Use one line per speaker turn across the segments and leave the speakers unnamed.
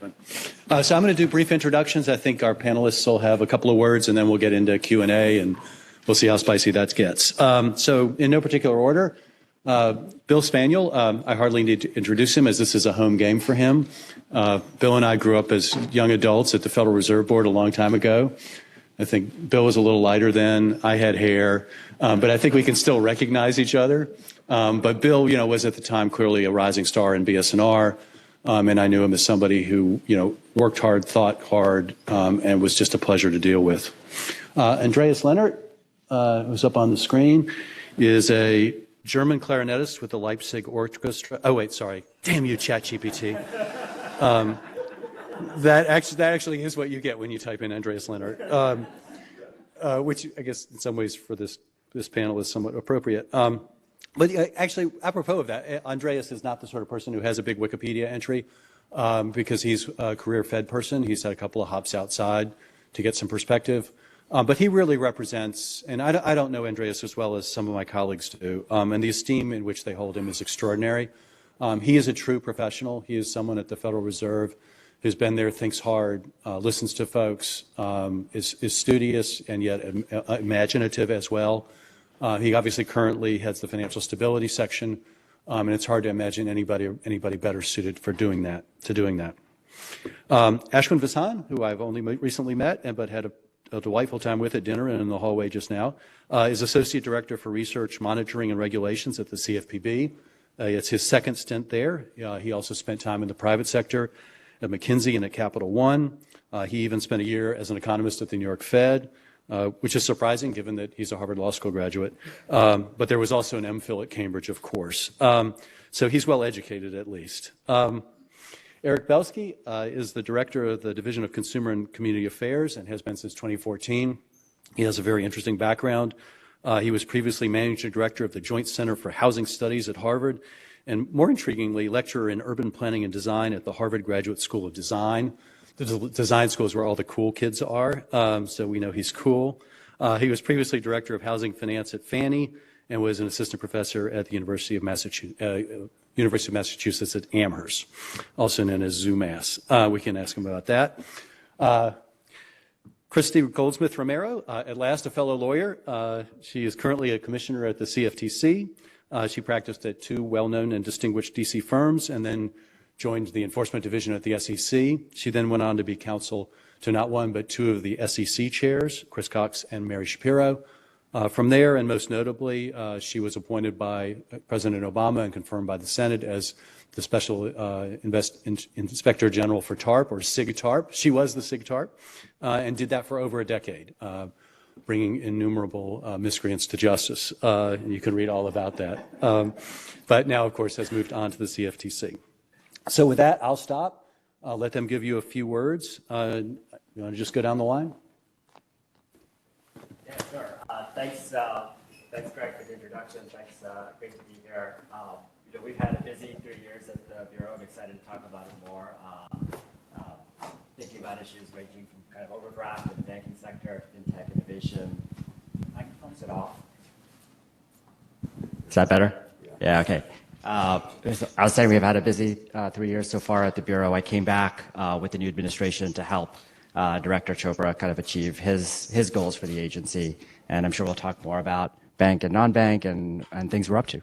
So I'm going to do brief introductions. I think our panelists will have a couple of words, and then we'll get into Q&A, and we'll see how spicy that gets. So in no particular order, Bill Spaniel, I hardly need to introduce him as this is a home game for him. Bill and I grew up as young adults at the Federal Reserve Board a long time ago. I think Bill was a little lighter then. I had hair, but I think we can still recognize each other. But Bill, was at the time clearly a rising star in BSNR. And I knew him as somebody who, worked hard, thought hard, and was just a pleasure to deal with. Andreas Lehnert, who's up on the screen, is a German clarinetist with the Leipzig Orchestra. Oh, wait, sorry. Damn you, ChatGPT. That actually is what you get when you type in Andreas Lehnert, which I guess in some ways for this panel is somewhat appropriate. But actually, apropos of that, Andreas is not the sort of person who has a big Wikipedia entry because he's a career Fed person. He's had a couple of hops outside to get some perspective. But he really represents, and I don't know Andreas as well as some of my colleagues do, and the esteem in which they hold him is extraordinary. He is a true professional. He is someone at the Federal Reserve who's been there, thinks hard, listens to folks, is studious and yet imaginative as well. He obviously currently heads the financial stability section, and it's hard to imagine anybody better suited for doing that. Ashwin Vasan, who I've only recently met, but had a delightful time with at dinner and in the hallway just now, is Associate Director for Research, Monitoring, and Regulations at the CFPB. It's his second stint there. He also spent time in the private sector at McKinsey and at Capital One. He even spent a year as an economist at the New York Fed. Which is surprising given that he's a Harvard Law School graduate. But there was also an MPhil at Cambridge, of course. So he's well educated at least. Eric Belsky is the director of the Division of Consumer and Community Affairs and has been since 2014. He has a very interesting background. He was previously managing director of the Joint Center for Housing Studies at Harvard, and more intriguingly, lecturer in urban planning and design at the Harvard Graduate School of Design. The design school is where all the cool kids are, so we know he's cool. He was previously director of housing finance at Fannie and was an assistant professor at the University of Massachusetts at Amherst, also known as ZooMass. We can ask him about that. Christy Goldsmith Romero, at last a fellow lawyer. She is currently a commissioner at the CFTC. She practiced at two well-known and distinguished DC firms and then joined the enforcement division at the SEC. She then went on to be counsel to not one but two of the SEC chairs, Chris Cox and Mary Shapiro. From there, and most notably, she was appointed by President Obama and confirmed by the Senate as the Special Inspector General for TARP, or SIG-TARP. She was the SIG-TARP, and did that for over a decade, bringing innumerable miscreants to justice. And you can read all about that. But now, of course, has moved on to the CFTC. So with that, I'll stop. I'll let them give you a few words. You want to just go down the line?
Yeah, sure. Thanks, Greg, for the introduction. Thanks, great to be here. We've had a busy 3 years at the Bureau. I'm excited to talk about it more. Thinking about issues ranging from kind of overdraft in the banking sector, fintech innovation. I can close it off. Is that better? Yeah, okay. I was saying we've had a busy 3 years so far at the Bureau. I came back with the new administration to help Director Chopra kind of achieve his goals for the agency. And I'm sure we'll talk more about bank and non-bank and things we're up to.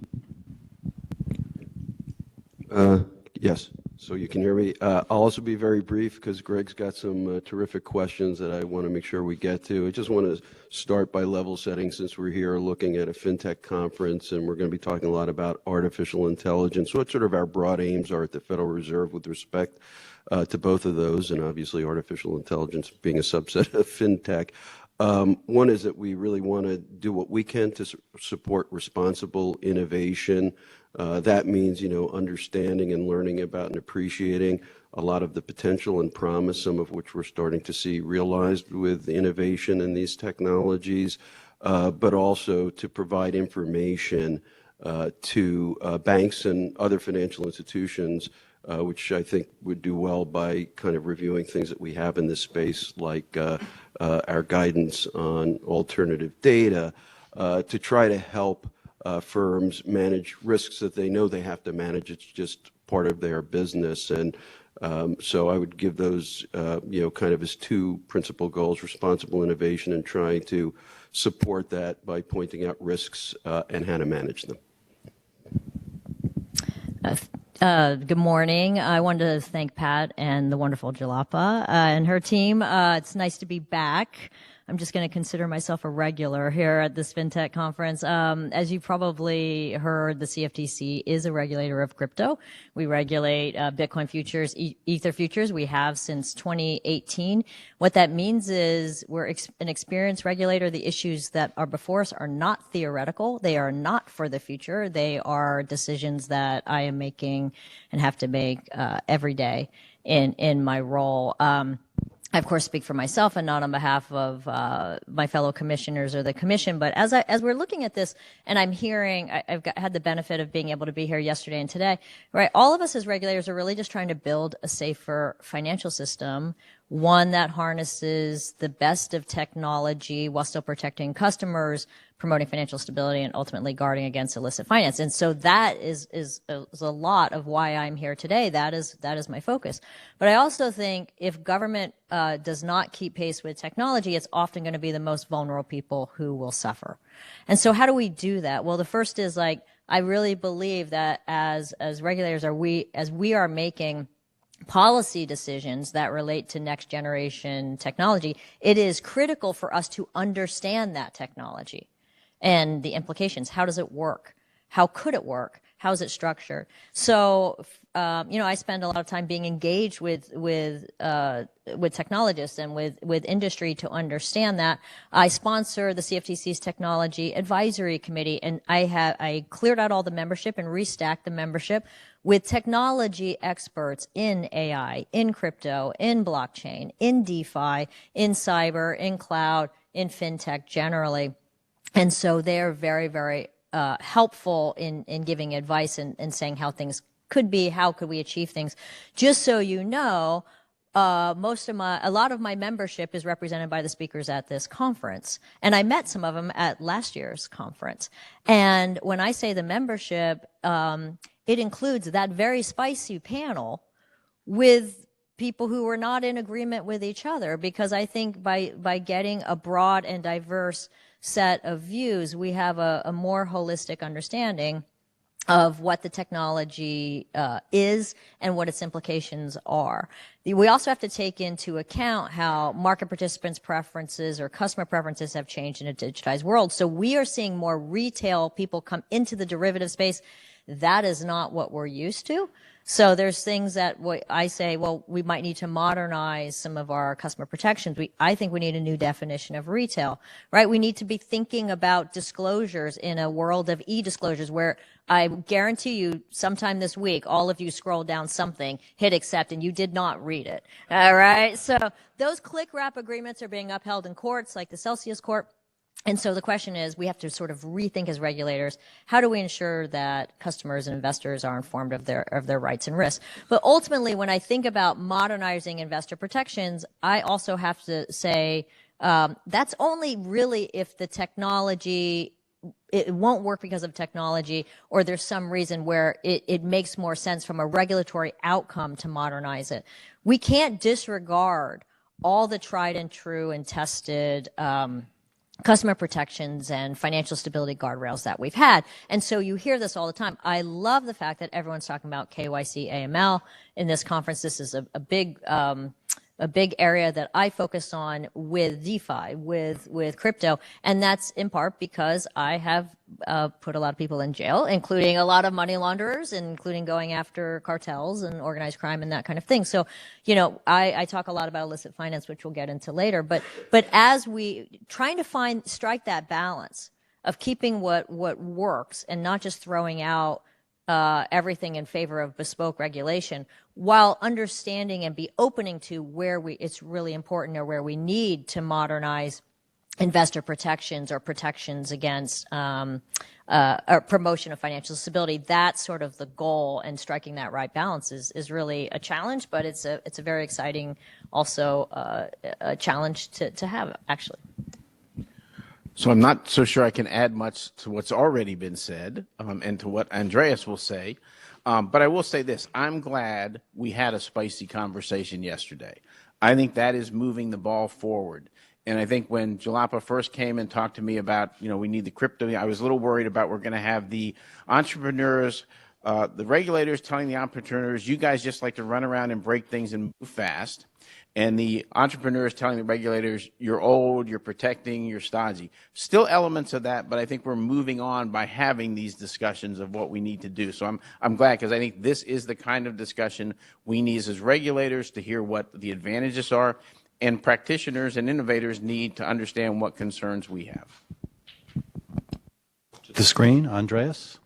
Yes, so you can hear me. I'll also be very brief because Greg's got some terrific questions that I want to make sure we get to. I just want to start by level setting since we're here looking at a fintech conference and we're going to be talking a lot about artificial intelligence. What sort of our broad aims are at the Federal Reserve with respect to both of those, and obviously artificial intelligence being a subset of fintech. One is that we really want to do what we can to support responsible innovation. That means, understanding and learning about and appreciating a lot of the potential and promise, some of which we're starting to see realized with innovation in these technologies, but also to provide information to banks and other financial institutions, which I think would do well by kind of reviewing things that we have in this space, like our guidance on alternative data, to try to help firms manage risks that they know they have to manage. It's just part of their business. And So I would give those, kind of as two principal goals: responsible innovation and trying to support that by pointing out risks and how to manage them.
Good morning. I wanted to thank Pat and the wonderful Jalapa and her team. It's nice to be back. I'm just going to consider myself a regular here at this FinTech conference. As you probably heard, the CFTC is a regulator of crypto. We regulate Bitcoin futures, Ether futures. We have since 2018. What that means is we're an experienced regulator. The issues that are before us are not theoretical. They are not for the future. They are decisions that I am making and have to make every day in my role. I, of course, speak for myself and not on behalf of my fellow commissioners or the commission. But as we're looking at this, and I'm hearing, had the benefit of being able to be here yesterday and today, right? All of us as regulators are really just trying to build a safer financial system, one that harnesses the best of technology while still protecting customers, promoting financial stability, and ultimately guarding against illicit finance. And so that is a lot of why I'm here today. That is my focus. But I also think if government does not keep pace with technology, it's often going to be the most vulnerable people who will suffer. And so how do we do that? Well, the first is I really believe that as regulators, as we are making policy decisions that relate to next generation technology, it is critical for us to understand that technology and the implications. How does it work? How could it work? How is it structured? So, I spend a lot of time being engaged with technologists and with industry to understand that. I sponsor the CFTC's Technology Advisory Committee, and I cleared out all the membership and restacked the membership with technology experts in AI, in crypto, in blockchain, in DeFi, in cyber, in cloud, in fintech generally. And so they're very, very helpful in giving advice and saying how things could be, how could we achieve things. Just so you know, a lot of my membership is represented by the speakers at this conference. And I met some of them at last year's conference. And when I say the membership, it includes that very spicy panel with people who are not in agreement with each other, because I think by getting a broad and diverse set of views, we have a more holistic understanding of what the technology is and what its implications are. We also have to take into account how market participants' preferences or customer preferences have changed in a digitized world. So we are seeing more retail people come into the derivative space. That is not what we're used to. So there's things that I say, well, we might need to modernize some of our customer protections. I think we need a new definition of retail, right? We need to be thinking about disclosures in a world of e-disclosures where I guarantee you sometime this week, all of you scroll down something, hit accept, and you did not read it. All right? So those click wrap agreements are being upheld in courts like the Celsius Court. And so the question is, we have to sort of rethink as regulators, how do we ensure that customers and investors are informed of their rights and risks? But ultimately, when I think about modernizing investor protections, I also have to say that's only really if the technology, it won't work because of technology, or there's some reason where it makes more sense from a regulatory outcome to modernize it. We can't disregard all the tried and true and tested customer protections and financial stability guardrails that we've had. And so you hear this all the time. I love the fact that everyone's talking about KYC AML in this conference. This is a big area that I focus on with DeFi, with crypto. And that's in part because I have put a lot of people in jail, including a lot of money launderers, including going after cartels and organized crime and that kind of thing. So, I talk a lot about illicit finance, which we'll get into later. But as we trying to strike that balance of keeping what works and not just throwing out everything in favor of bespoke regulation, while understanding and be opening to where it's really important or where we need to modernize investor protections or protections against or promotion of financial stability. That's sort of the goal, and striking that right balance is really a challenge, but it's a very exciting also a challenge to have, actually.
So I'm not so sure I can add much to what's already been said and to what Andreas will say. But I will say this, I'm glad we had a spicy conversation yesterday. I think that is moving the ball forward. And I think when Jalapa first came and talked to me about, we need the crypto, I was a little worried about we're going to have the entrepreneurs, the regulators telling the entrepreneurs, you guys just like to run around and break things and move fast. And the entrepreneurs telling the regulators, you're old, you're protecting, you're stodgy. Still elements of that, but I think we're moving on by having these discussions of what we need to do. So I'm glad, because I think this is the kind of discussion we need as regulators to hear what the advantages are, and practitioners and innovators need to understand what concerns we have.
To the screen, Andreas.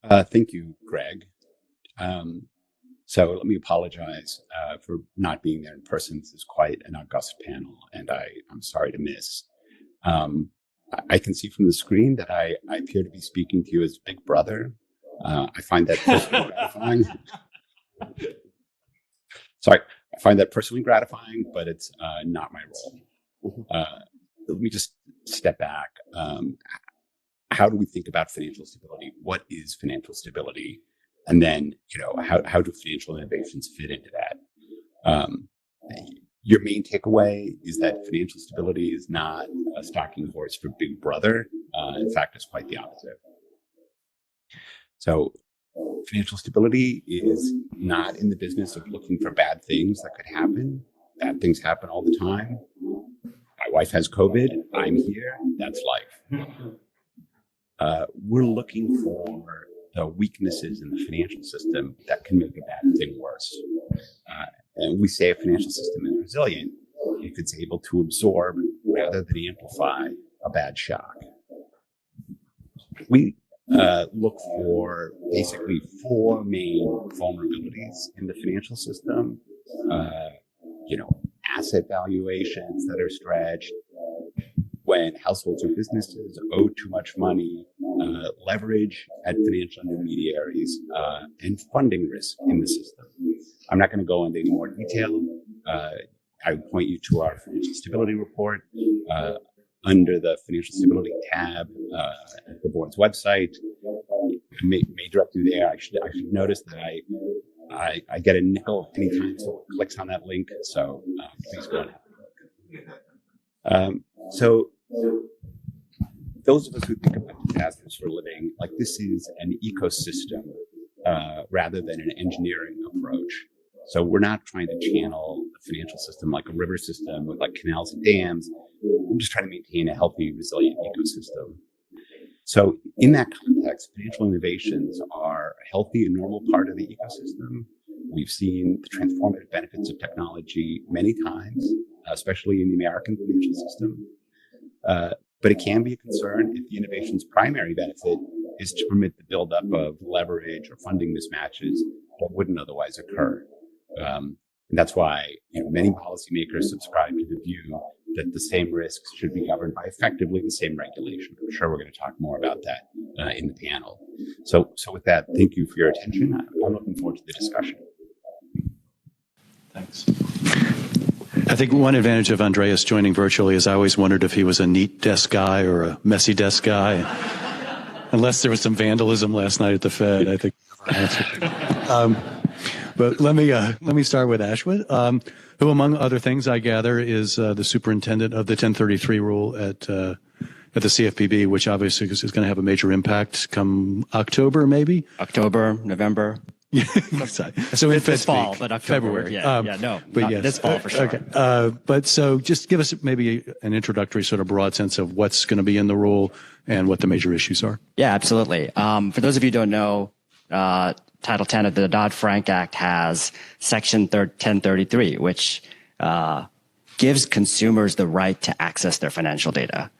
Thank you, Greg. So let me apologize for not being there in person. This is quite an august panel, and I'm sorry to miss. I can see from the screen that I appear to be speaking to you as Big Brother. I find that personally gratifying. Sorry, I find that personally gratifying, but it's not my role. Let me just step back. How do we think about financial stability? What is financial stability? And then, how do financial innovations fit into that? Your main takeaway is that financial stability is not a stalking horse for Big Brother. In fact, it's quite the opposite. So financial stability is not in the business of looking for bad things that could happen. Bad things happen all the time. My wife has COVID. I'm here. That's life. We're looking for the weaknesses in the financial system that can make a bad thing worse. And we say a financial system is resilient if it's able to absorb rather than amplify a bad shock. We look for basically four main vulnerabilities in the financial system. Asset valuations that are stretched, when households or businesses owe too much money, leverage at financial intermediaries, and funding risk in the system. I'm not going to go into any more detail. I would point you to our financial stability report under the financial stability tab at the board's website. I may direct you there. I should notice that I get a nickel anytime someone clicks on that link. So please go and have a look. So those of us who think about disasters for a living, like this is an ecosystem rather than an engineering approach. So we're not trying to channel the financial system like a river system with like canals and dams. We're just trying to maintain a healthy, resilient ecosystem. So in that context, financial innovations are a healthy and normal part of the ecosystem. We've seen the transformative benefits of technology many times, especially in the American financial system. But it can be a concern if the innovation's primary benefit is to permit the buildup of leverage or funding mismatches that wouldn't otherwise occur. And that's why many policymakers subscribe to the view that the same risks should be governed by effectively the same regulation. I'm sure we're going to talk more about that in the panel. So with that, thank you for your attention. I'm looking forward to the discussion.
Thanks. I think one advantage of Andreas joining virtually is I always wondered if he was a neat desk guy or a messy desk guy. Unless there was some vandalism last night at the Fed, I think. But let me start with Ashwin, who, among other things, I gather, is the superintendent of the 1033 rule at the CFPB, which obviously is going to have a major impact come October, maybe?
October, November.
So in
this fall, but October.
February. But yes,
this fall for sure.
Okay. But so just give us maybe an introductory sort of broad sense of what's going to be in the rule and what the major issues are.
Yeah, absolutely. For those of you who don't know, Title 10 of the Dodd-Frank Act has Section 1033, which gives consumers the right to access their financial data.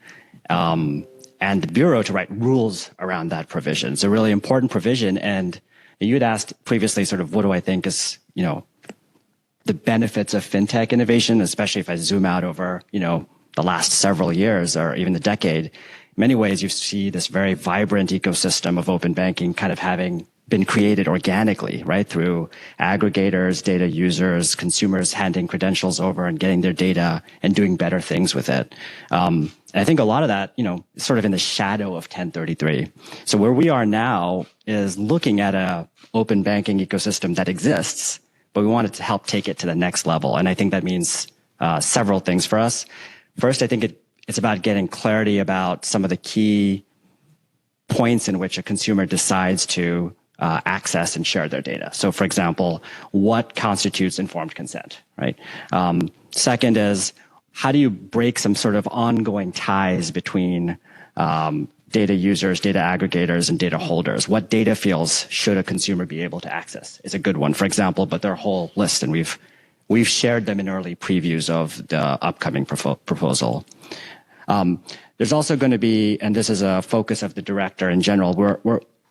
And the Bureau to write rules around that provision. It's a really important provision. And you had asked previously sort of what do I think is, the benefits of fintech innovation, especially if I zoom out over, the last several years or even the decade. In many ways, you see this very vibrant ecosystem of open banking kind of having been created organically, right? Through aggregators, data users, consumers handing credentials over and getting their data and doing better things with it. And I think a lot of that, is sort of in the shadow of 1033. So where we are now is looking at a open banking ecosystem that exists, but we wanted to help take it to the next level. And I think that means several things for us. First, I think it's about getting clarity about some of the key points in which a consumer decides to access and share their data. So, for example, what constitutes informed consent, right? Second is, how do you break some sort of ongoing ties between data users, data aggregators, and data holders? What data fields should a consumer be able to access is a good one, for example, but there are a whole list, and we've shared them in early previews of the upcoming proposal. There's also going to be, and this is a focus of the director in general,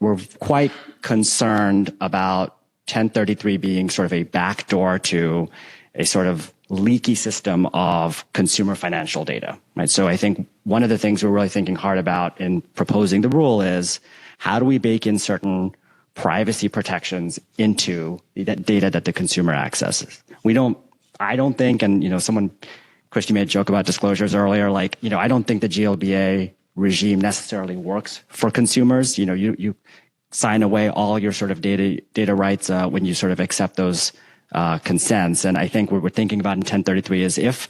we're quite concerned about 1033 being sort of a backdoor to a sort of leaky system of consumer financial data, right? So I think one of the things we're really thinking hard about in proposing the rule is, how do we bake in certain privacy protections into that data that the consumer accesses? I don't think, and Christy made a joke about disclosures earlier, I don't think the GLBA regime necessarily works for consumers. You sign away all your sort of data rights when you sort of accept those consents. And I think what we're thinking about in 1033 is, if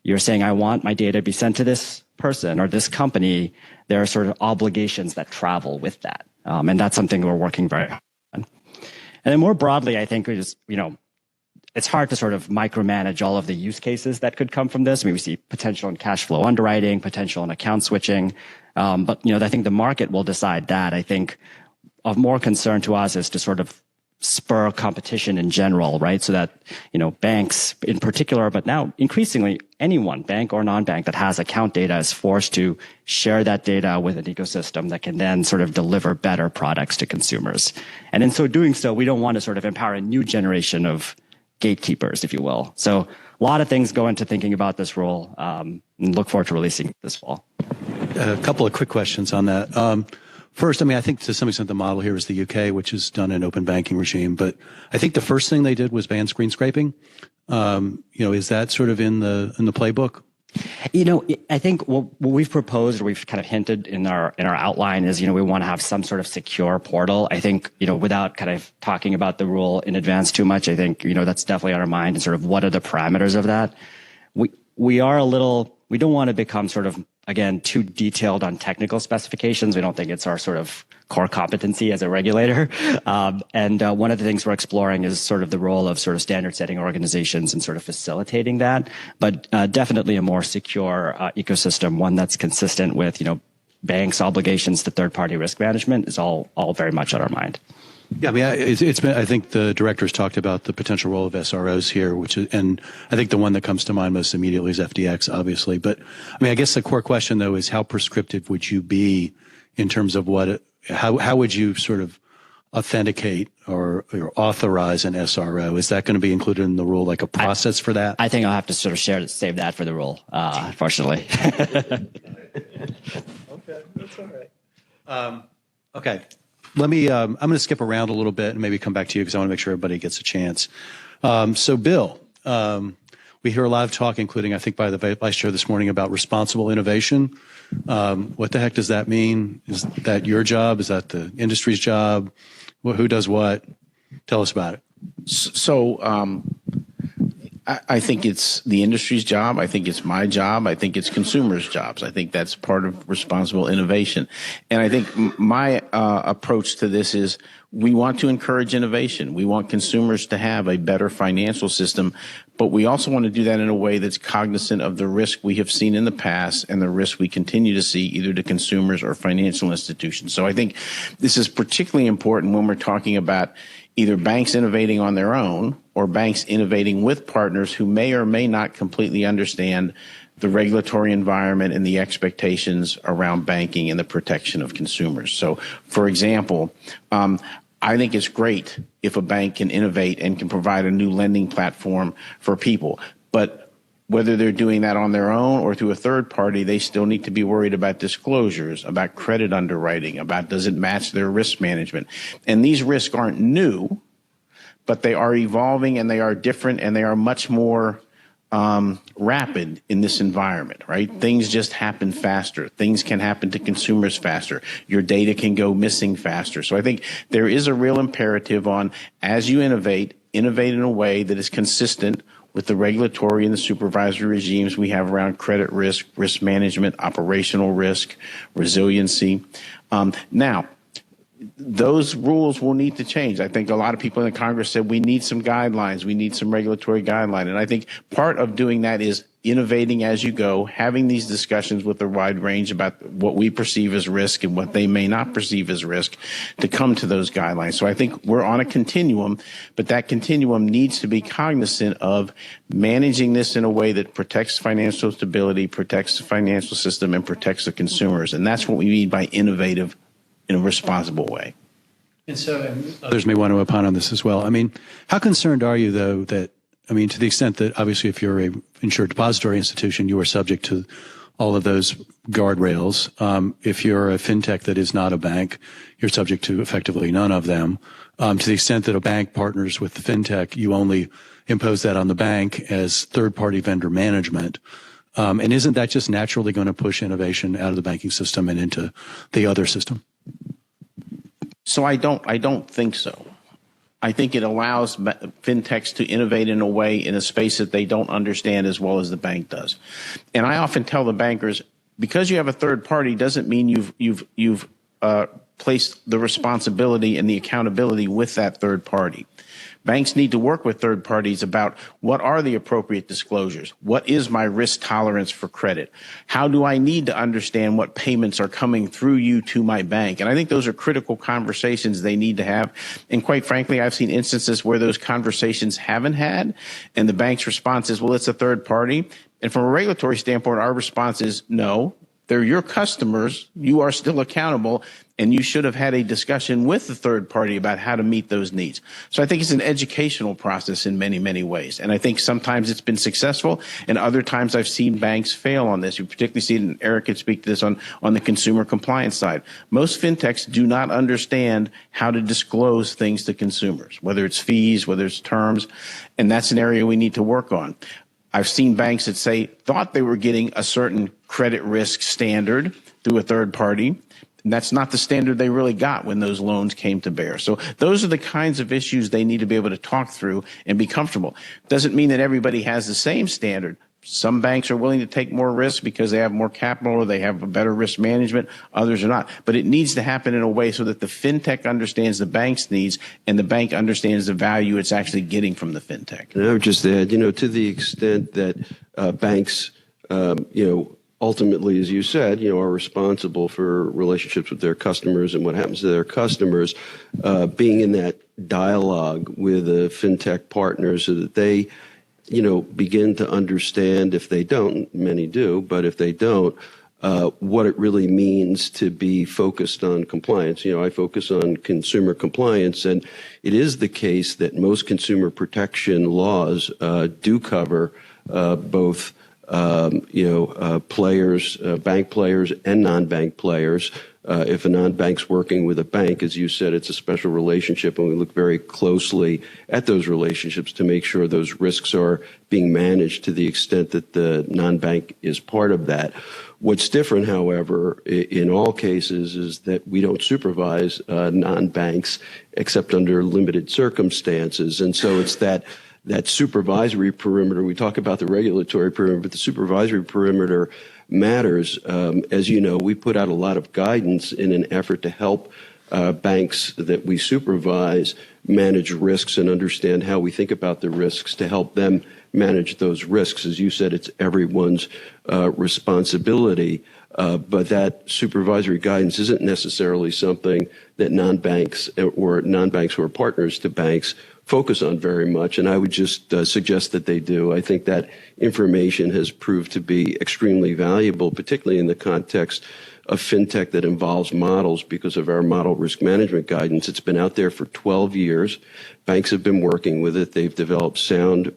you're saying, I want my data to be sent to this person or this company, there are sort of obligations that travel with that. And that's something we're working very hard on. And then more broadly, I think it's hard to sort of micromanage all of the use cases that could come from this. I mean, we see potential in cash flow underwriting, potential in account switching. But I think the market will decide that. I think of more concern to us is to sort of spur competition in general, right? So that, banks in particular, but now increasingly anyone, bank or non-bank, that has account data is forced to share that data with an ecosystem that can then sort of deliver better products to consumers. And in so doing so, we don't want to sort of empower a new generation of gatekeepers, if you will. So a lot of things go into thinking about this rule, and look forward to releasing it this fall.
A couple of quick questions on that. First, I think to some extent the model here is the UK, which has done an open banking regime, but I think the first thing they did was ban screen scraping. Is that sort of in the playbook?
I think what we've proposed, or we've kind of hinted in our outline, is we want to have some sort of secure portal. I think without kind of talking about the rule in advance too much, I think that's definitely on our mind, and sort of what are the parameters of that. We don't want to become sort of, again, too detailed on technical specifications. We don't think it's our sort of core competency as a regulator. And one of the things we're exploring is sort of the role of sort of standard setting organizations and sort of facilitating that. But definitely a more secure ecosystem, one that's consistent with, banks' obligations to third-party risk management, is all very much on our mind.
Yeah, it's been, I think the director's talked about the potential role of SROs here, and I think the one that comes to mind most immediately is FDX, obviously. But I guess the core question though is, how prescriptive would you be in terms of how would you sort of authenticate or authorize an SRO? Is that going to be included in the rule, like a process for that?
I think I'll have to sort of save that for the rule, unfortunately.
Okay, that's all right. Okay. I'm going to skip around a little bit and maybe come back to you because I want to make sure everybody gets a chance. So Bill, we hear a lot of talk, including I think by the Vice Chair this morning, about responsible innovation. What the heck does that mean? Is that your job? Is that the industry's job? Who does what? Tell us about it.
So I think it's the industry's job. I think it's my job. I think it's consumers' jobs. I think that's part of responsible innovation. And I think my approach to this is, we want to encourage innovation. We want consumers to have a better financial system, but we also want to do that in a way that's cognizant of the risk we have seen in the past and the risk we continue to see either to consumers or financial institutions. So I think this is particularly important when we're talking about either banks innovating on their own or banks innovating with partners who may or may not completely understand the regulatory environment and the expectations around banking and the protection of consumers. So, for example, I think it's great if a bank can innovate and can provide a new lending platform for people. But whether they're doing that on their own or through a third party, they still need to be worried about disclosures, about credit underwriting, about does it match their risk management. And these risks aren't new, but they are evolving and they are different and they are much more rapid in this environment, right? Things just happen faster. Things can happen to consumers faster. Your data can go missing faster. So I think there is a real imperative on, as you innovate in a way that is consistent with the regulatory and the supervisory regimes we have around credit risk, risk management, operational risk, resiliency. Now, those rules will need to change. I think a lot of people in the Congress said we need some guidelines, we need some regulatory guideline. And I think part of doing that is innovating as you go, having these discussions with a wide range about what we perceive as risk and what they may not perceive as risk to come to those guidelines. So I think we're on a continuum, but that continuum needs to be cognizant of managing this in a way that protects financial stability, protects the financial system, and protects the consumers. And that's what we mean by innovative in a responsible way.
And so and others may want to opine on this as well. I mean, how concerned are you, though, that, I mean, to the extent that obviously if you're a insured depository institution, you are subject to all of those guardrails. If you're a fintech that is not a bank, you're subject to effectively none of them. To the extent that a bank partners with the fintech, you only impose that on the bank as third-party vendor management. And isn't that just naturally going to push innovation out of the banking system and into the other system?
So I don't think so. I think it allows fintechs to innovate in a way in a space that they don't understand as well as the bank does. And I often tell the bankers, because you have a third party doesn't mean you've placed the responsibility and the accountability with that third party. Banks need to work with third parties about what are the appropriate disclosures? What is my risk tolerance for credit? How do I need to understand what payments are coming through you to my bank? And I think those are critical conversations they need to have. And quite frankly, I've seen instances where those conversations haven't had, and the bank's response is, well, it's a third party. And from a regulatory standpoint, our response is no. They're your customers. You are still accountable, and you should have had a discussion with the third party about how to meet those needs. So I think it's an educational process in many, many ways. And I think sometimes it's been successful, and other times I've seen banks fail on this. You particularly see it, and Eric could speak to this on the consumer compliance side. Most fintechs do not understand how to disclose things to consumers, whether it's fees, whether it's terms, and that's an area we need to work on. I've seen banks that thought they were getting a certain credit risk standard through a third party. And that's not the standard they really got when those loans came to Baer. So those are the kinds of issues they need to be able to talk through and be comfortable. Doesn't mean that everybody has the same standard. Some banks are willing to take more risk because they have more capital or they have a better risk management. Others are not. But it needs to happen in a way so that the fintech understands the bank's needs and the bank understands the value it's actually getting from the fintech.
And I would just add, to the extent that banks, ultimately, as you said, are responsible for relationships with their customers and what happens to their customers, being in that dialogue with the fintech partners so that they begin to understand, if they don't, many do, but if they don't, what it really means to be focused on compliance. I focus on consumer compliance, and it is the case that most consumer protection laws do cover both players, bank players and non-bank players. If a non-bank's working with a bank, as you said, it's a special relationship, and we look very closely at those relationships to make sure those risks are being managed to the extent that the non-bank is part of that. What's different, however, in all cases is that we don't supervise non-banks except under limited circumstances. And so it's that supervisory perimeter. We talk about the regulatory perimeter, but the supervisory perimeter matters. As you know, we put out a lot of guidance in an effort to help banks that we supervise manage risks and understand how we think about the risks to help them manage those risks. As you said, it's everyone's responsibility, but that supervisory guidance isn't necessarily something that non-banks or non-banks who are partners to banks focus on very much, and I would just suggest that they do. I think that information has proved to be extremely valuable, particularly in the context of fintech that involves models because of our model risk management guidance. It's been out there for 12 years. Banks have been working with it. They've developed sound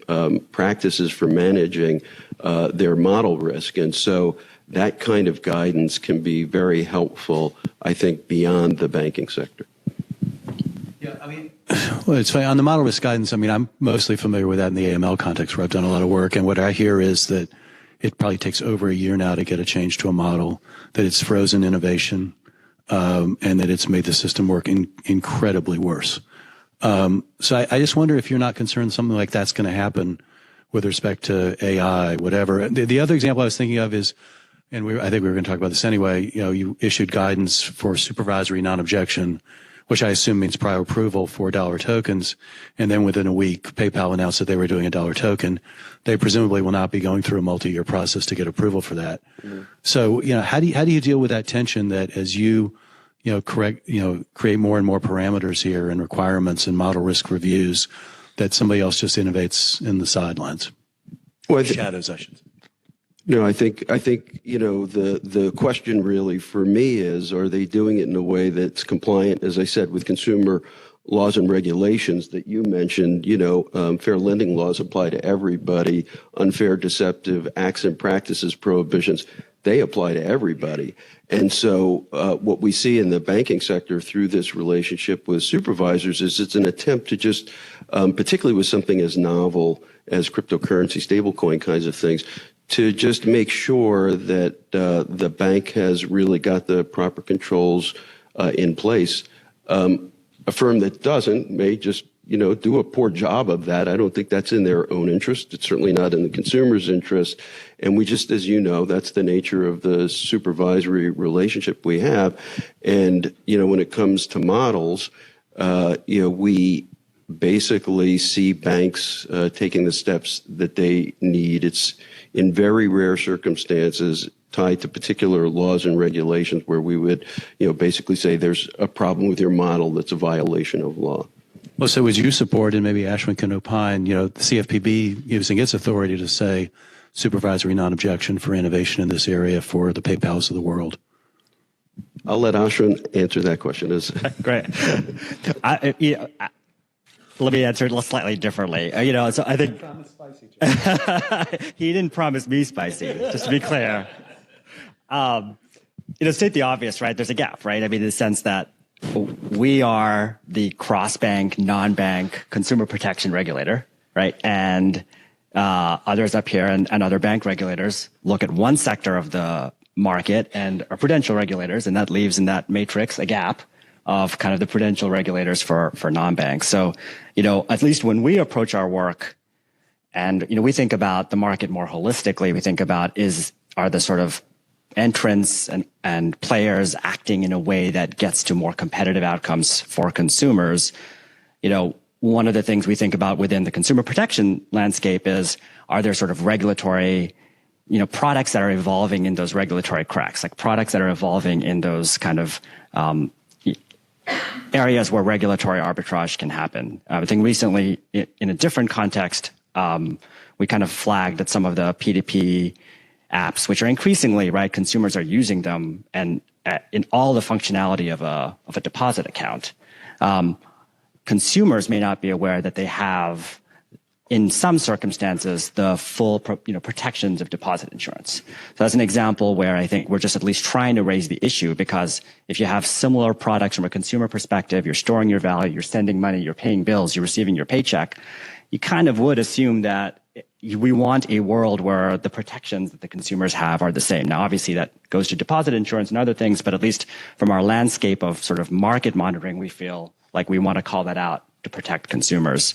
practices for managing their model risk. And so that kind of guidance can be very helpful, I think, beyond the banking sector.
Yeah, I mean, well, it's funny. On the model risk guidance, I mean, I'm mostly familiar with that in the AML context where I've done a lot of work. And what I hear is that it probably takes over a year now to get a change to a model, that it's frozen innovation, and that it's made the system work incredibly worse. So I just wonder if you're not concerned something like that's going to happen with respect to AI, whatever. The other example I was thinking of is, and I think we were going to talk about this anyway, you issued guidance for supervisory non-objection, which I assume means prior approval for dollar tokens. And then within a week, PayPal announced that they were doing a dollar token. They presumably will not be going through a multi-year process to get approval for that. Mm-hmm. So, how do you deal with that tension that as you create more and more parameters here and requirements and model risk reviews, that somebody else just innovates in the sidelines?
Well,
shadows, I should say.
No, I think the question really for me is, are they doing it in a way that's compliant, as I said, with consumer laws and regulations that you mentioned? Fair lending laws apply to everybody. Unfair, deceptive acts and practices prohibitions, they apply to everybody. And so what we see in the banking sector through this relationship with supervisors is it's an attempt to just, particularly with something as novel as cryptocurrency, stablecoin kinds of things, to just make sure that the bank has really got the proper controls in place. A firm that doesn't may just, do a poor job of that. I don't think that's in their own interest. It's certainly not in the consumer's interest. And we just, as you know, that's the nature of the supervisory relationship we have. And, when it comes to models, we basically see banks taking the steps that they need. It's in very rare circumstances tied to particular laws and regulations where we would, basically say there's a problem with your model that's a violation of law.
Well, so would you support, and maybe Ashwin can opine, the CFPB using its authority to say supervisory non-objection for innovation in this area for the PayPals of the world?
I'll let Ashwin answer that question.
Great. Let me answer it slightly differently. So I think he didn't promise me spicy, just to be clear. State the obvious, right? There's a gap, right? I mean, in the sense that we are the cross-bank, non-bank consumer protection regulator, right? And others up here and other bank regulators look at one sector of the market and are prudential regulators, and that leaves in that matrix a gap of kind of the prudential regulators for non-banks. So, at least when we approach our work and, we think about the market more holistically, we think about are the sort of entrants and players acting in a way that gets to more competitive outcomes for consumers. One of the things we think about within the consumer protection landscape is, are there sort of regulatory, products that are evolving in those regulatory cracks, like products that are evolving in those kind of areas where regulatory arbitrage can happen. I think recently, in a different context, we kind of flagged that some of the P2P apps, which are increasingly, right, consumers are using them and in all the functionality of a deposit account. Consumers may not be aware that they have, in some circumstances, the full protections of deposit insurance. So that's an example where I think we're just at least trying to raise the issue, because if you have similar products from a consumer perspective, you're storing your value, you're sending money, you're paying bills, you're receiving your paycheck, you kind of would assume that we want a world where the protections that the consumers have are the same. Now, obviously, that goes to deposit insurance and other things, but at least from our landscape of sort of market monitoring, we feel like we want to call that out to protect consumers.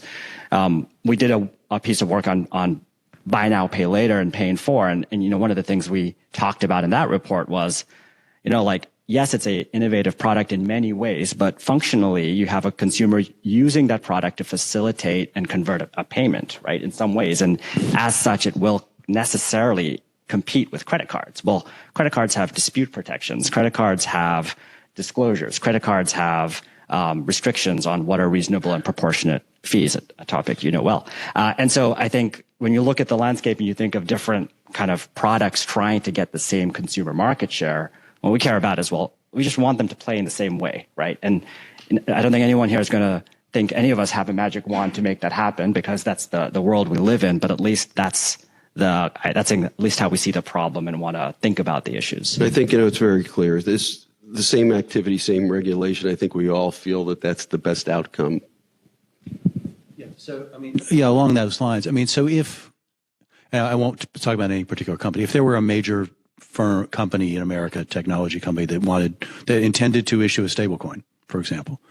We did a piece of work on buy now, pay later and pay in full. And one of the things we talked about in that report was, yes, it's an innovative product in many ways, but functionally you have a consumer using that product to facilitate and convert a payment, right, in some ways. And as such, it will necessarily compete with credit cards. Well, credit cards have dispute protections. Credit cards have disclosures. Credit cards have restrictions on what are reasonable and proportionate fees, a topic you know well. And so I think when you look at the landscape and you think of different kind of products trying to get the same consumer market share, what we care about is, well, we just want them to play in the same way, right? And I don't think anyone here is going to think any of us have a magic wand to make that happen, because that's the world we live in. But at least that's at least how we see the problem and want to think about the issues.
I think, it's very clear. The same activity, same regulation. I think we all feel that that's the best outcome.
Yeah. So, yeah, along those lines. So if, and I won't talk about any particular company, if there were a major company in America, technology company that intended to issue a stablecoin, for example,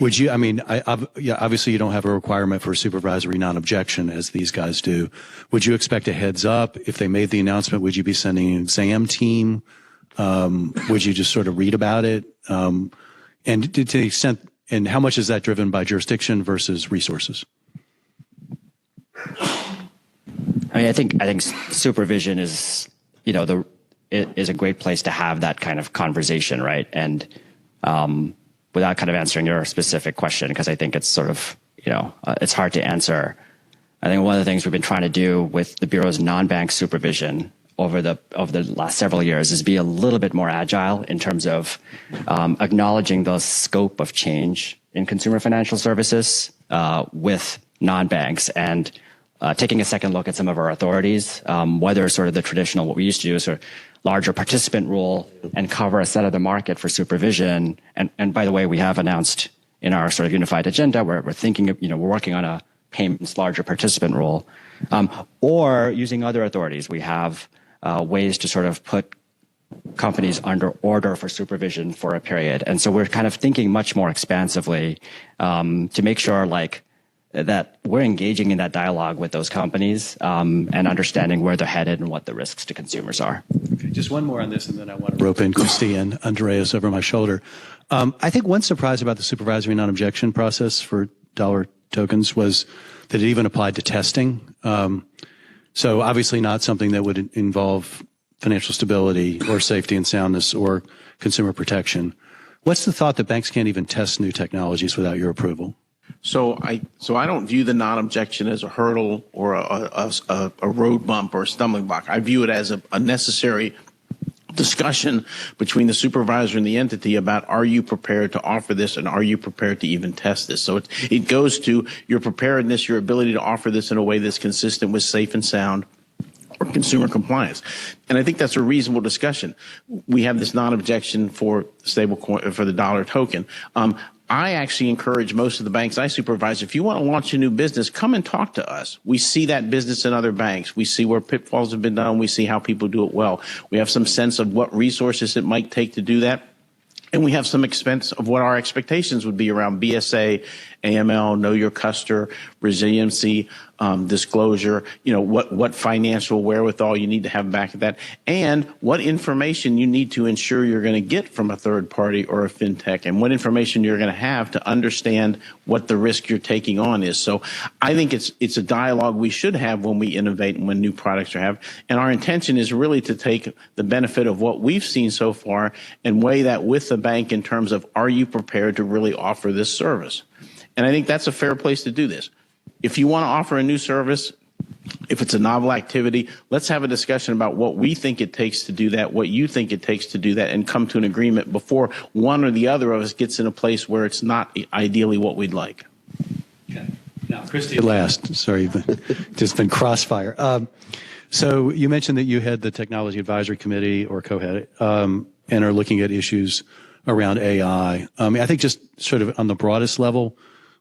would you, obviously you don't have a requirement for supervisory non-objection as these guys do. Would you expect a heads up if they made the announcement? Would you be sending an exam team? Would you just sort of read about it? And to the extent, and how much is that driven by jurisdiction versus resources?
I think supervision is, is a great place to have that kind of conversation, right? And without kind of answering your specific question, because I think it's sort of, it's hard to answer. I think one of the things we've been trying to do with the Bureau's non-bank supervision over the last several years is be a little bit more agile in terms of acknowledging the scope of change in consumer financial services with non-banks, and taking a second look at some of our authorities, whether sort of the traditional, what we used to do is sort of larger participant rule and cover a set of the market for supervision. And by the way, we have announced in our sort of unified agenda, we're thinking of, we're working on a payments larger participant rule, or using other authorities. We have ways to sort of put companies under order for supervision for a period. And so we're kind of thinking much more expansively to make sure that we're engaging in that dialogue with those companies and understanding where they're headed and what the risks to consumers are.
Okay, just one more on this, and then I want to rope in Christy and Andreas over my shoulder. I think one surprise about the supervisory non-objection process for dollar tokens was that it even applied to testing. So obviously not something that would involve financial stability or safety and soundness or consumer protection. What's the thought that banks can't even test new technologies without your approval?
So I don't view the non-objection as a hurdle or a road bump or a stumbling block. I view it as a necessary discussion between the supervisor and the entity about, are you prepared to offer this, and are you prepared to even test this? So it goes to your preparedness, your ability to offer this in a way that's consistent with safe and sound or consumer compliance. And I think that's a reasonable discussion. We have this non-objection for stablecoin, for the dollar token. I actually encourage most of the banks I supervise, if you want to launch a new business, come and talk to us. We see that business in other banks. We see where pitfalls have been done. We see how people do it well. We have some sense of what resources it might take to do that. And we have some expense of what our expectations would be around BSA, AML, know your customer, resiliency, disclosure, what financial wherewithal you need to have back at that, and what information you need to ensure you're going to get from a third party or a fintech, and what information you're going to have to understand what the risk you're taking on is. So I think it's a dialogue we should have when we innovate and when new products are have. And our intention is really to take the benefit of what we've seen so far and weigh that with the bank in terms of, are you prepared to really offer this service? And I think that's a fair place to do this. If you want to offer a new service, if it's a novel activity, let's have a discussion about what we think it takes to do that, what you think it takes to do that, and come to an agreement before one or the other of us gets in a place where it's not ideally what we'd like.
Okay. Now, Christy, last. Sorry, just been crossfire. So you mentioned that you had the Technology Advisory Committee, or co-head it, and are looking at issues around AI. I think just sort of on the broadest level,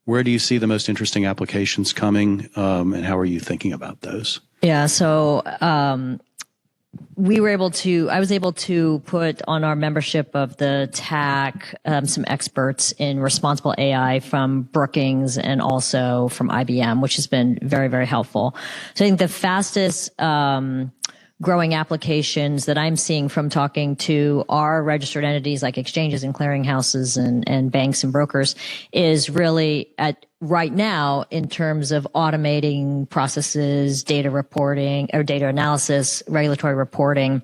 where do you see the most interesting applications coming, and how are you thinking about those?
Yeah, so I was able to put on our membership of the TAC some experts in responsible AI from Brookings and also from IBM, which has been very, very helpful. So I think the fastest growing applications that I'm seeing from talking to our registered entities like exchanges and clearinghouses and banks and brokers is really right now in terms of automating processes, data reporting or data analysis, regulatory reporting,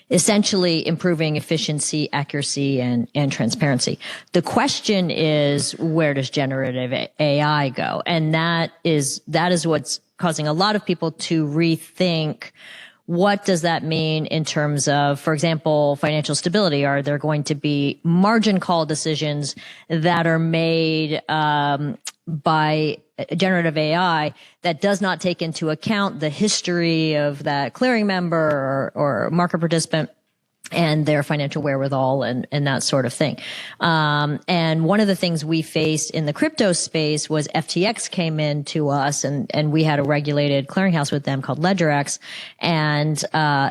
essentially improving efficiency, accuracy, and transparency. The question is, where does generative AI go? And that is what's causing a lot of people to rethink What does that mean in terms of, for example, financial stability? Are there going to be margin call decisions that are made by generative AI that does not take into account the history of that clearing member or market participant and their financial wherewithal and that sort of thing. And one of the things we faced in the crypto space was FTX came in to us and we had a regulated clearinghouse with them called LedgerX. And,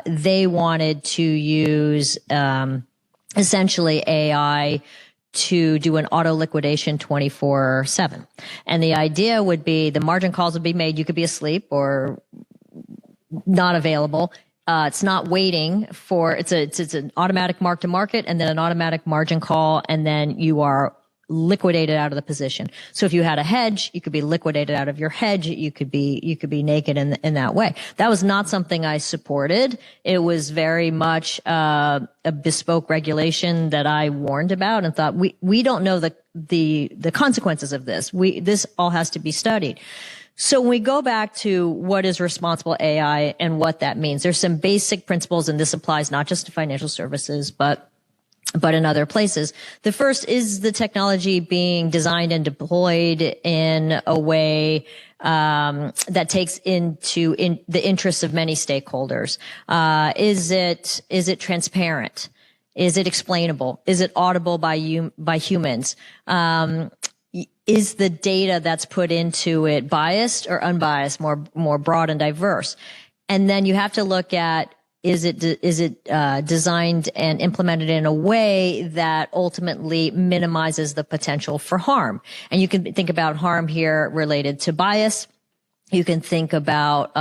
they wanted to use, essentially AI to do an auto liquidation 24/7. And the idea would be the margin calls would be made. You could be asleep or not available. It's not waiting for, it's an automatic mark to market and then an automatic margin call. And then you are liquidated out of the position. So if you had a hedge, you could be liquidated out of your hedge. You could be naked in that way. That was not something I supported. It was very much, a bespoke regulation that I warned about and thought we don't know the consequences of this. This all has to be studied. So when we go back to what is responsible AI and what that means, there's some basic principles, and this applies not just to financial services, but in other places. The first is the technology being designed and deployed in a way that takes into the interests of many stakeholders. Is it transparent? Is it explainable? Is it audible by humans? Is the data that's put into it biased or unbiased, more broad and diverse? And then you have to look at, is it designed and implemented in a way that ultimately minimizes the potential for harm? And you can think about harm here related to bias. You can think about,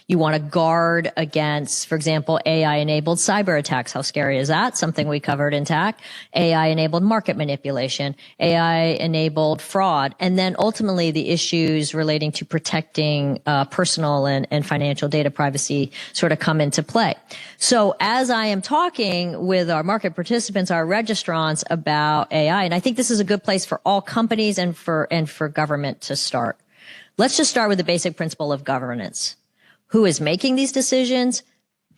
you want to guard against, for example, AI-enabled cyber attacks. How scary is that? Something we covered in TAC. AI-enabled market manipulation, AI-enabled fraud, and then ultimately the issues relating to protecting personal and financial data privacy sort of come into play. So as I am talking with our market participants, our registrants about AI, and I think this is a good place for all companies and for government to start. Let's just start with the basic principle of governance. Who is making these decisions?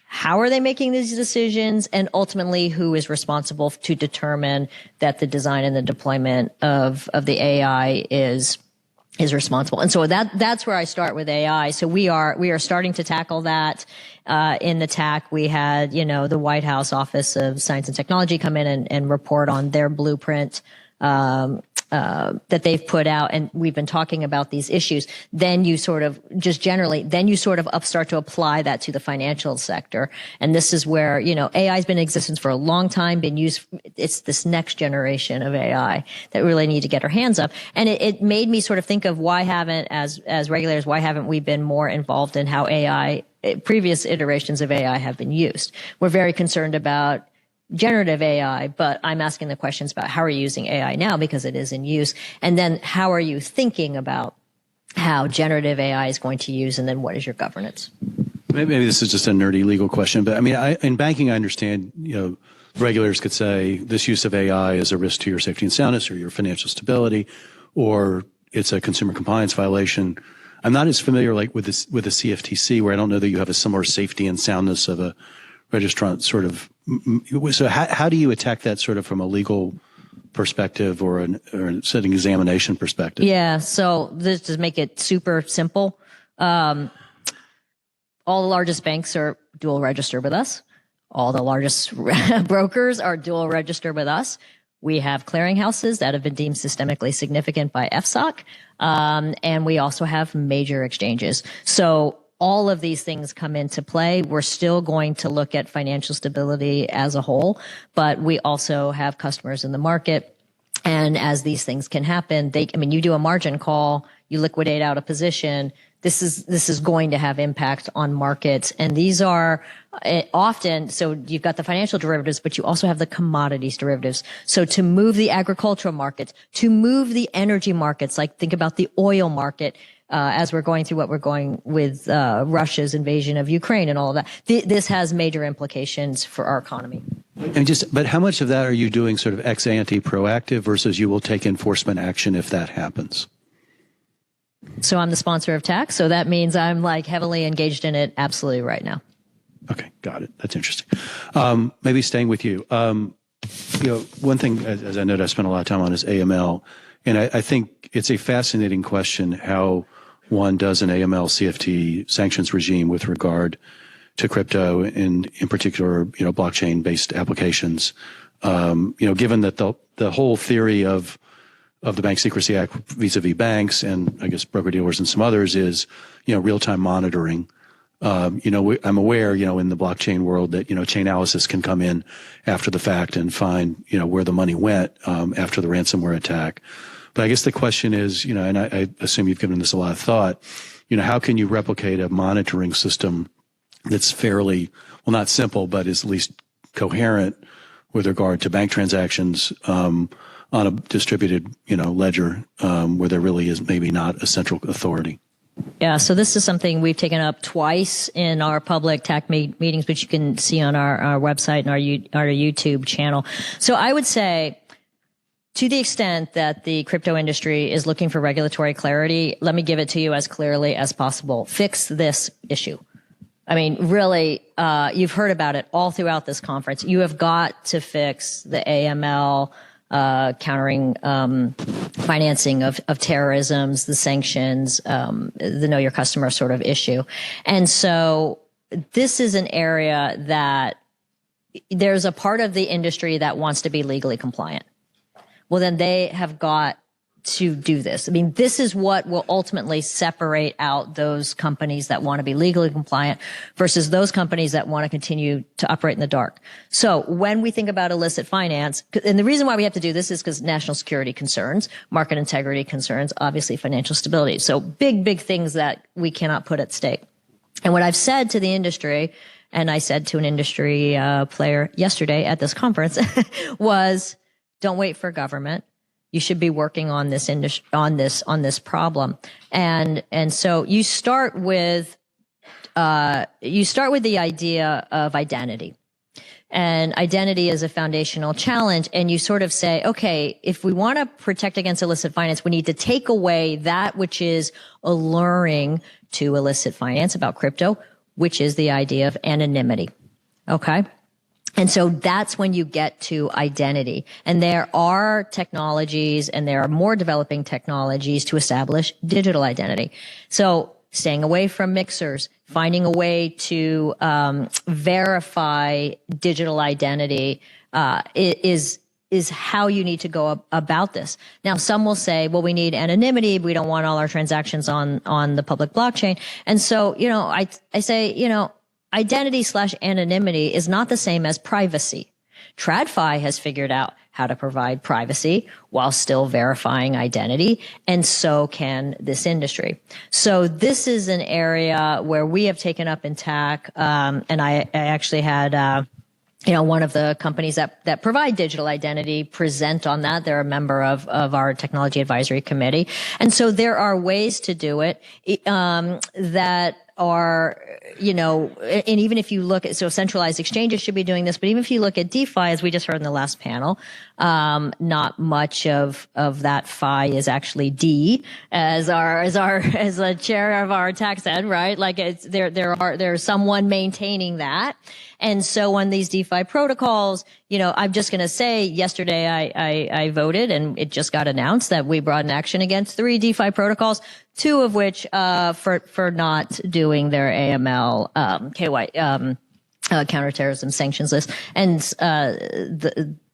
How are they making these decisions? And ultimately, who is responsible to determine that the design and the deployment of the AI is responsible? And so that's where I start with AI. So we are starting to tackle that. In the TAC, we had, the White House Office of Science and Technology come in and report on their blueprint, that they've put out, and we've been talking about these issues. Then you sort of start to apply that to the financial sector. And this is where, AI has been in existence for a long time, been used. It's this next generation of AI that we really need to get our hands up. And it made me sort of think of as regulators, why haven't we been more involved in how previous iterations of AI have been used? We're very concerned about generative AI, but I'm asking the questions about how are you using AI now because it is in use, and then how are you thinking about how generative AI is going to use, and then what is your governance?
Maybe this is just a nerdy legal question, but I mean, in banking, I understand, regulators could say this use of AI is a risk to your safety and soundness or your financial stability, or it's a consumer compliance violation. I'm not as familiar with the CFTC, where I don't know that you have a similar safety and soundness of a registrant sort of. So how do you attack that sort of from a legal perspective or an examination perspective?
Yeah. So this to make it super simple. All the largest banks are dual registered with us. All the largest brokers are dual registered with us. We have clearinghouses that have been deemed systemically significant by FSOC. And we also have major exchanges. So all of these things come into play. We're still going to look at financial stability as a whole, but we also have customers in the market. And as these things can happen, you do a margin call, you liquidate out a position. This is going to have impact on markets. And these are often, so you've got the financial derivatives, but you also have the commodities derivatives. So to move the agricultural markets, to move the energy markets, like think about the oil market, as we're going through what we're going with Russia's invasion of Ukraine and all of that. This has major implications for our economy.
But how much of that are you doing sort of ex ante proactive versus you will take enforcement action if that happens?
So I'm the sponsor of TAC, so that means I'm heavily engaged in it absolutely right now.
Okay, got it. That's interesting. Maybe staying with you. One thing, as I noted, I spent a lot of time on is AML, and I think it's a fascinating question how one does an AML CFT sanctions regime with regard to crypto and in particular, blockchain-based applications. Given that the whole theory of the Bank Secrecy Act vis-a-vis banks and I guess broker-dealers and some others is, real-time monitoring. I'm aware, in the blockchain world that, Chainalysis can come in after the fact and find, where the money went, after the ransomware attack. But I guess the question is, and I assume you've given this a lot of thought, how can you replicate a monitoring system that's fairly, well, not simple, but is at least coherent with regard to bank transactions, on a distributed, ledger, where there really is maybe not a central authority?
Yeah, so this is something we've taken up twice in our public TAC meetings, which you can see on our website and our YouTube channel. So I would say, to the extent that the crypto industry is looking for regulatory clarity, let me give it to you as clearly as possible. Fix this issue. I mean, really, you've heard about it all throughout this conference. You have got to fix the AML, countering financing of terrorisms, the sanctions, the know your customer sort of issue. And so this is an area that there's a part of the industry that wants to be legally compliant. Well, then they have got to do this. I mean, this is what will ultimately separate out those companies that want to be legally compliant versus those companies that want to continue to operate in the dark. So when we think about illicit finance, and the reason why we have to do this is because national security concerns, market integrity concerns, obviously financial stability. So big things that we cannot put at stake. And what I've said to the industry, and I said to an industry player yesterday at this conference, was don't wait for government. You should be working on this this problem. And so you start with the idea of identity. And identity is a foundational challenge. And you sort of say, okay, if we want to protect against illicit finance, we need to take away that which is alluring to illicit finance about crypto, which is the idea of anonymity. Okay. And so that's when you get to identity. And there are technologies and there are more developing technologies to establish digital identity. So staying away from mixers, finding a way to verify digital identity is how you need to go about this. Now, some will say, well, we need anonymity. We don't want all our transactions on the public blockchain. And so, I say, identity/anonymity is not the same as privacy. TradFi has figured out how to provide privacy while still verifying identity, and so can this industry. So this is an area where we have taken up in TAC, and I actually had one of the companies that provide digital identity present on that. They're a member of our technology advisory committee. And so there are ways to do it that are, and even if you look at, so centralized exchanges should be doing this, but even if you look at DeFi, as we just heard in the last panel, not much of that FI is actually D, as the chair of our tax said, right? Like there's someone maintaining that. And so on these DeFi protocols, I'm just going to say yesterday I voted and it just got announced that we brought an action against 3 DeFi protocols, 2 of which, for not doing their AML, counterterrorism sanctions list and,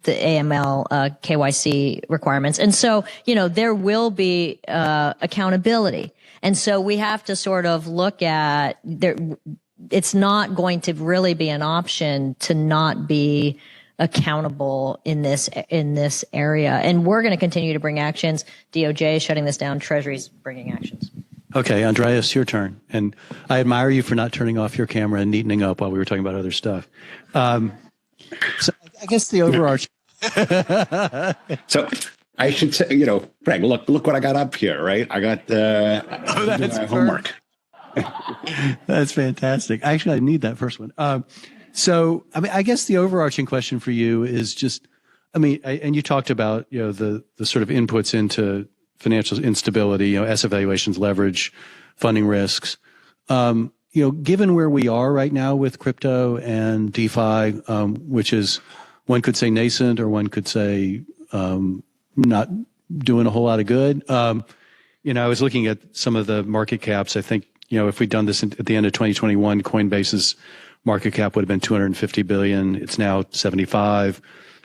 the AML, KYC requirements. And so, there will be, accountability. And so we have to sort of look at it's not going to really be an option to not be accountable in this area. And we're going to continue to bring actions. DOJ is shutting this down. Treasury's bringing actions.
Okay, Andreas, your turn. And I admire you for not turning off your camera and neatening up while we were talking about other stuff. So I guess the overarching.
So I should say, Greg, look what I got up here, right? I got my homework.
That's fantastic. Actually, I need that first one. So, I guess the overarching question for you is just, and you talked about, the sort of inputs into financial instability, asset valuations, leverage, funding risks. given where we are right now with crypto and DeFi, which is, one could say nascent, or one could say not doing a whole lot of good. I was looking at some of the market caps. I think, if we'd done this at the end of 2021, Coinbase's market cap would have been 250 billion. It's now 75.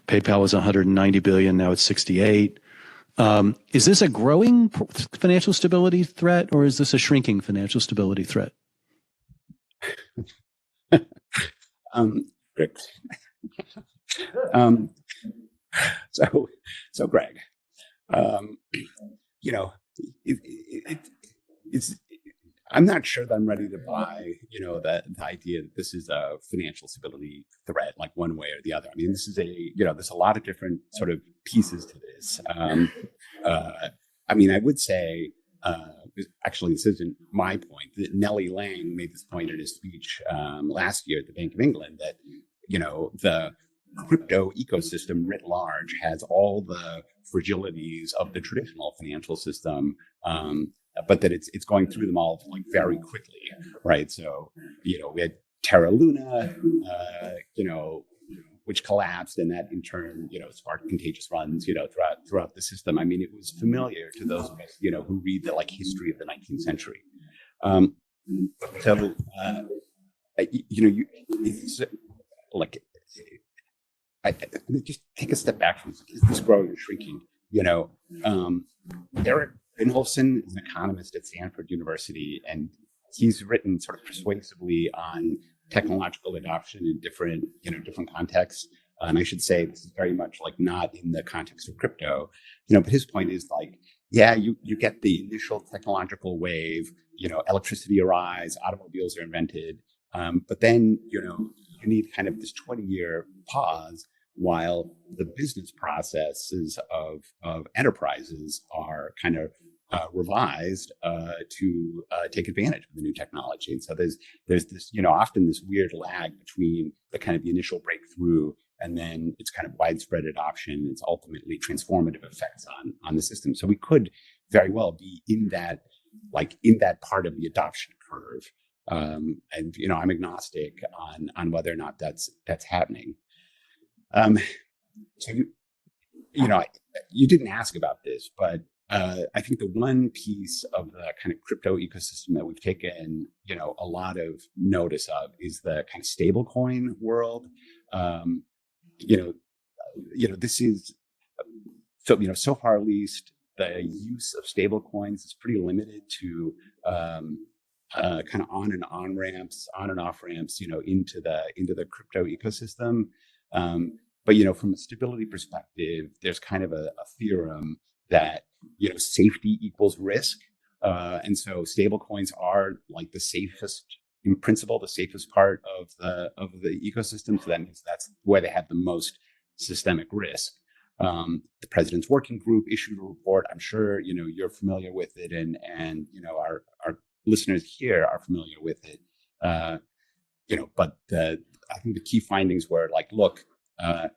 PayPal was 190 billion. Now it's 68. Is this a growing financial stability threat, or is this a shrinking financial stability threat?
Greg. So Greg, it's I'm not sure that I'm ready to buy, the idea that this is a financial stability threat, like one way or the other. I mean, this is there's a lot of different sort of pieces to this. I mean, I would say, actually, this isn't my point. Nellie Lang made this point in his speech last year at the Bank of England that, the crypto ecosystem writ large has all the fragilities of the traditional financial system, but that it's going through them all like very quickly, right? So, we had Terra Luna, which collapsed, and that in turn, sparked contagious runs, throughout the system. I mean, it was familiar to those of us, who read the history of the 19th century. Just take a step back from this. Is this growing or shrinking? Eric Binholson is an economist at Stanford University, and he's written sort of persuasively on technological adoption in different contexts. And I should say this is very much not in the context of crypto, but his point is you get the initial technological wave, electricity arrives, automobiles are invented, but then, you need kind of this 20-year pause while the business processes of enterprises are kind of revised to take advantage of the new technology. And so there's this, often this weird lag between the kind of the initial breakthrough and then it's kind of widespread adoption. It's ultimately transformative effects on the system. So we could very well be in that part of the adoption curve. And I'm agnostic on whether or not that's happening. So you didn't ask about this, but I think the one piece of the kind of crypto ecosystem that we've taken, a lot of notice of is the kind of stablecoin world. This is so far at least the use of stablecoins is pretty limited to kind of on and off ramps, into the crypto ecosystem. But from a stability perspective, there's kind of a theorem that safety equals risk, and so stablecoins are the safest, in principle, the safest part of the ecosystem. So that means that's where they have the most systemic risk. The President's Working Group issued a report. I'm sure you're familiar with it, and our listeners here are familiar with it. But I think the key findings were look,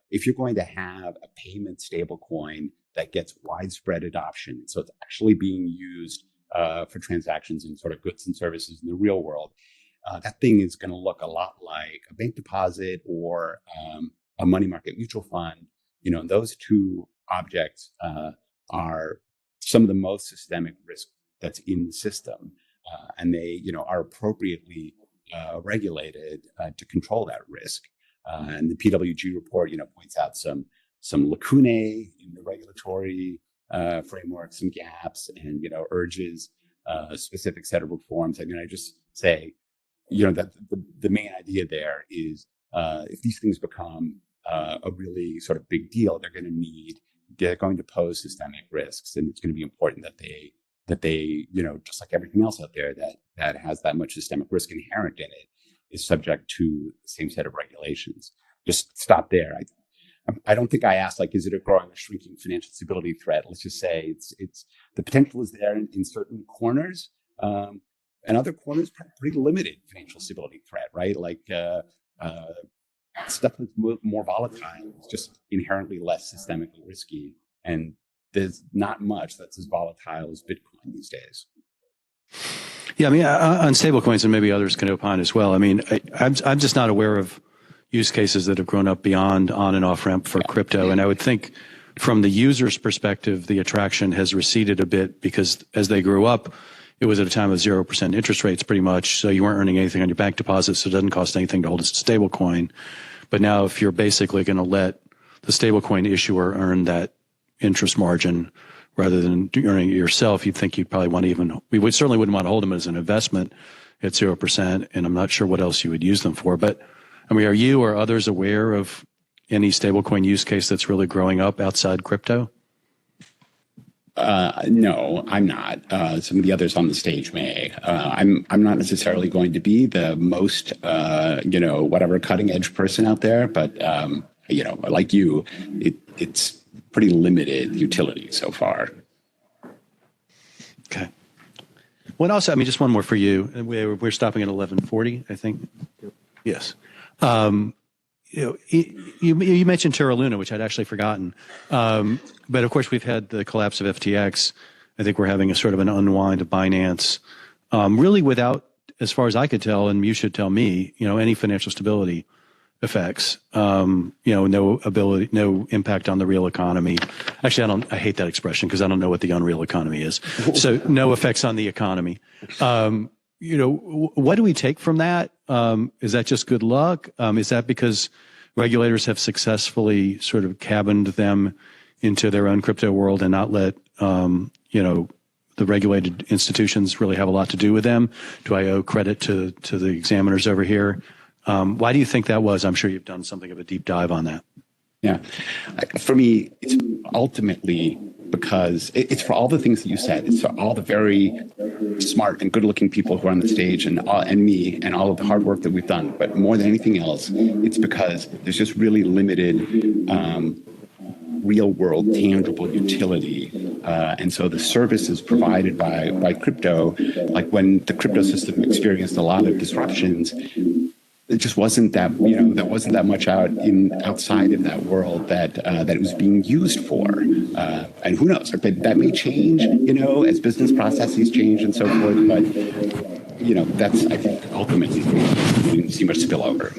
if you're going to have a payment stablecoin that gets widespread adoption, so it's actually being used for transactions in sort of goods and services in the real world, that thing is going to look a lot like a bank deposit or a money market mutual fund. Those two objects are some of the most systemic risk that's in the system, and they are appropriately regulated to control that risk. And the PWG report points out some lacunae in the regulatory framework, some gaps, and urges a specific set of reforms. I mean, I just say that the main idea there is if these things become a really sort of big deal, they're going to pose systemic risks, and it's going to be important that they just like everything else out there that has that much systemic risk inherent in it is subject to the same set of regulations. Just stop there. I don't think I asked is it a growing or shrinking financial stability threat? Let's just say it's the potential is there in certain corners, and other corners pretty limited financial stability threat, right? Stuff that's more volatile is just inherently less systemically risky, and there's not much that's as volatile as Bitcoin these days.
Yeah, I mean, on stablecoins, and maybe others can opine as well. I mean, I'm just not aware of use cases that have grown up beyond on and off ramp for crypto. And I would think from the user's perspective, the attraction has receded a bit because as they grew up, it was at a time of 0% interest rates pretty much. So you weren't earning anything on your bank deposits. So it doesn't cost anything to hold a stablecoin. But now if you're basically going to let the stablecoin issuer earn that interest margin rather than earning it yourself, you'd think you'd probably want to we certainly wouldn't want to hold them as an investment at 0%. And I'm not sure what else you would use them for. But I mean, are you or others aware of any stablecoin use case that's really growing up outside crypto?
No, I'm not. Some of the others on the stage may. I'm not necessarily going to be the most, whatever cutting edge person out there, but like you, it's pretty limited utility so far.
Okay. Well, also, I mean, just one more for you. We're stopping at 11:40, I think. Yes. You mentioned Terra Luna, which I'd actually forgotten. But of course, we've had the collapse of FTX. I think we're having a sort of an unwind of Binance, really without, as far as I could tell, and you should tell me, any financial stability effects. No impact on the real economy. Actually, I hate that expression because I don't know what the unreal economy is. So no effects on the economy. What do we take from that? Is that just good luck? Is that because regulators have successfully sort of cabined them into their own crypto world and not let, the regulated institutions really have a lot to do with them? Do I owe credit to the examiners over here? Why do you think that was? I'm sure you've done something of a deep dive on that.
Yeah. For me, it's ultimately because it's for all the things that you said. It's for all the very smart and good-looking people who are on the stage and me and all of the hard work that we've done. But more than anything else, it's because there's just really limited real-world, tangible utility. And so the services provided by crypto, like when the crypto system experienced a lot of disruptions, it just wasn't that, there wasn't that much outside of that world that it was being used for. And who knows, that may change, as business processes change and so forth. But, that's, I think, ultimately, we didn't see much spillover.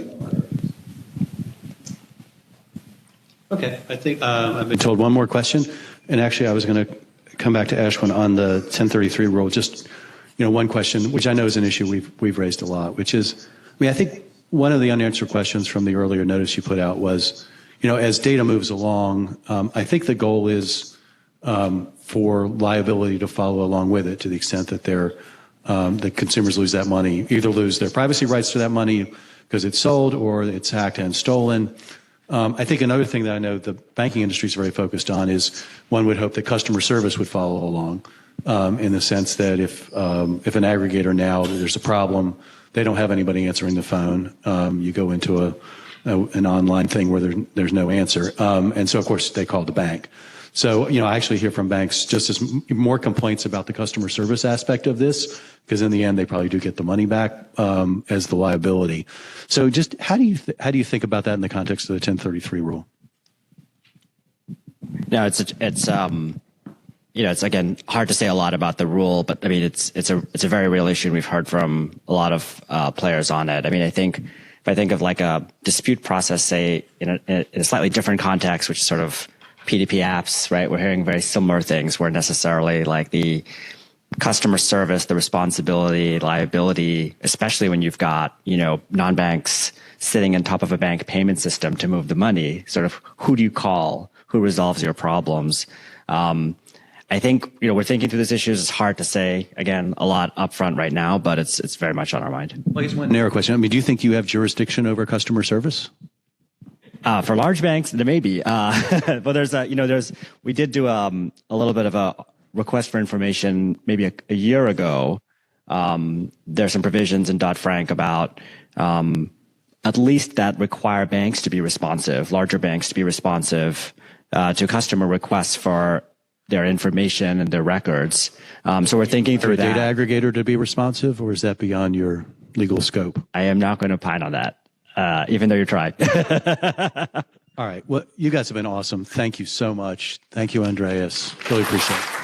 Okay. I think I've been told one more question. And actually, I was going to come back to Ashwin on the 1033 rule. Just, one question, which I know is an issue we've raised a lot, which is, I think one of the unanswered questions from the earlier notice you put out was, as data moves along, I think the goal is for liability to follow along with it to the extent that the consumers lose that money, either lose their privacy rights to that money because it's sold or it's hacked and stolen. I think another thing that I know the banking industry is very focused on is one would hope that customer service would follow along in the sense that if an aggregator now, there's a problem, they don't have anybody answering the phone. You go into an online thing where there's no answer. And so, of course, they call the bank. So, I actually hear from banks just as more complaints about the customer service aspect of this, because in the end, they probably do get the money back as the liability. So just how do you think about that in the context of the 1033 rule?
No, it's again hard to say a lot about the rule, but I mean it's a very real issue, and we've heard from a lot of players on it. I mean, if I think of like a dispute process, say in a slightly different context, which is sort of P2P apps, right? We're hearing very similar things where necessarily like the customer service, the responsibility, liability, especially when you've got, non-banks sitting on top of a bank payment system to move the money, sort of who do you call, who resolves your problems? I think, we're thinking through these issues. It's hard to say, again, a lot upfront right now, but it's very much on our mind.
Well, I guess one narrow question. I mean, do you think you have jurisdiction over customer service?
For large banks, there may be. But we did do a little bit of a request for information maybe a year ago. There's some provisions in Dodd-Frank about at least that require banks to be responsive, larger banks to be responsive to customer requests for their information and their records. So we're thinking through that.
Data aggregator to be responsive, or is that beyond your legal scope?
I am not going to opine on that, even though you're trying.
All right. Well, you guys have been awesome. Thank you so much. Thank you, Andreas. Really appreciate it.